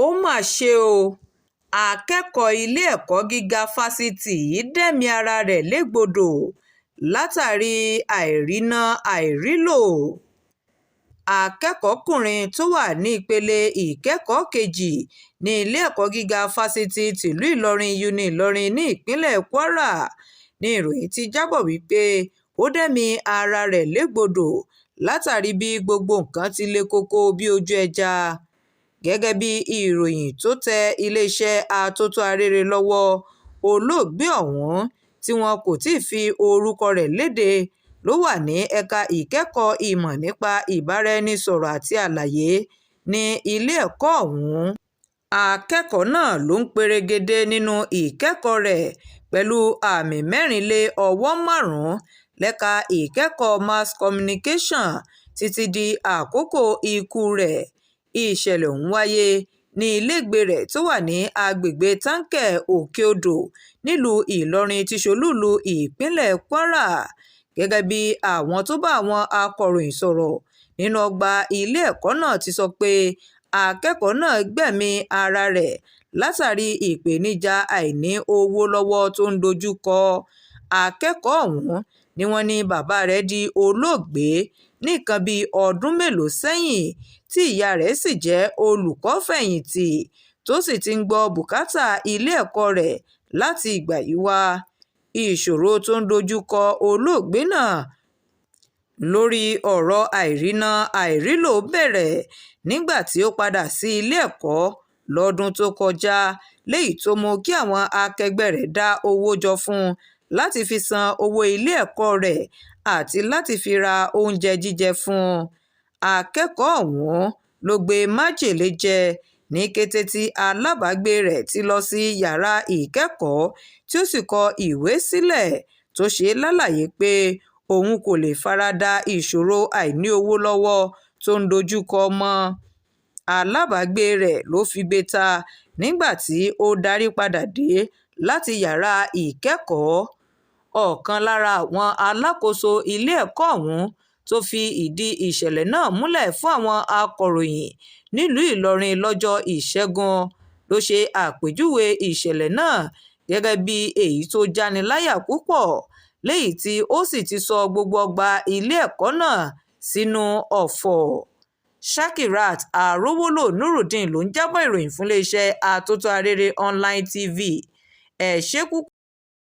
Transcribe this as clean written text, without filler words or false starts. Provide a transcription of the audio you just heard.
ó mà ṣe o akẹ́kọ̀ọ́ ilé-ẹ̀kọ́ gíga fásitì yìí dẹ̀mí ara rẹ̀ légbodò látàrí àìríná àìrílò. Akẹ́kọ̀ọ́kùnrin tó wà ní ìpele ìkẹ́kọ̀ọ́ kejì ní ilé-ẹ̀kọ́ gíga fásitì tìlú Ìlọrin UNILọrin ní ìpínlẹ̀ Kwara ní ìròyìn ti jábọ̀ wípé ó dẹ̀mí ara rẹ̀ légbodò látàrí bí gbogbo nǹkan ti le koko bí ojú ẹja. Gẹ́gẹ́ bí ìròyìn tó tẹ iléeṣẹ́ atótó-arére lọ́wọ́, olóògbé ọ̀hún tí wọn kò tíì fi orúkọ rẹ̀ léde ló wà ní ẹ̀ka ìkẹ́kọ̀ọ́ ìmọ̀ nípa ìbáraẹnisọ̀rọ̀ àti àlàyé ní ilé-ẹ̀kọ́ ọ̀hún. Akẹ́kọ̀ọ́ náà ló ń perégedé nínú ìkẹ́kọ̀ọ́ rẹ̀ pẹ̀lú àmì 4.5 lẹ́ka ìkẹ́kọ̀ọ́ Mass Communication títí di àkókò ikú rẹ̀. Ìṣẹ̀lẹ̀ ọ̀hún wáyé ní ilégbèé rẹ̀ tó wà ní agbègbè Táǹkẹ̀ Òkè-Odò nílùú Ìlọrin tí ṣe olú-ìlú ìpínlẹ̀ Kwara. Gẹ́gẹ́ bí àwọn tó bá àwọn akọ̀ròyìn sọ̀rọ̀ nínú ọgbà ilé-ẹ̀kọ́ náà ti sọ pé akẹ́kọ̀ọ́ náà gbẹ̀mí ara rẹ̀ látàrí ìpèníjà àìní owó lọ́wọ́ tó ń dojú kọ. Akẹ́kọ̀ọ́ ọ̀hún ni wọ́n ní bàbá rẹ̀ di olóògbé ní nǹkan bíi ọdún mélòó sẹ́yìn tí ìyá rẹ̀ sì jẹ́ olùkọ́ fẹ̀yìntì tó sì ti ń gbọ́ bùkátà ilé-ẹ̀kọ́ rẹ̀ láti ìgbà yìí wá. Ìṣòro tó ń dojú kọ olóògbé náà lórí ọ̀rọ̀ àìríná àìrílò bẹ̀rẹ̀ nígbà tí ó padà sí ilé-ẹ̀kọ́ lọ́dún tó kọjá, léyìí tó mú kí àwọn akẹgbẹ́ rẹ̀ dá owó jọ fún un láti fi san owó ilé-ẹ̀kọ́ rẹ̀ àti láti fi ra oúnjẹ jíjẹ fún un. Akẹ́kọ̀ọ́ ọ̀hún ló gbé májèlé jẹ ní kété tí alábàágbé rẹ̀ ti lọ sí yàrá ìkẹ́kọ̀ọ́ tí ó sì kọ ìwé sílẹ̀ tó ṣe lálàyé pé òun kò lè farada ìṣòro àìní owó lọ́wọ́ tó ń dojú kọ mọ́. Alábàágbé rẹ̀ ló figbe ta nígbà tí ó darí padà dé láti yàrá ìkẹ́kọ̀ọ́. Ọ̀kan lára àwọn alákòóso ilé-ẹ̀kọ́ ọ̀hún tó fi ìdí ìṣẹ̀lẹ̀ náà múlẹ̀ fún àwọn akọ̀ròyìn nílùú Ìlọrin lọ́jọ́ Ìṣẹ́gun ló ṣe àpèjúwe ìṣẹ̀lẹ̀ náà gẹ́gẹ́ bí èyí tó jániláyà púpọ̀, léyìí tí ó sì ti sọ gbogbo ọgbà ilé-ẹ̀kọ́ náà sínú ọ̀fọ̀. Shakirat Arówólò Nurudeen ló ń jábọ̀ ìròyìn fún iléeṣẹ́ atótó-arére Online TV. Ẹ ṣé púpọ̀.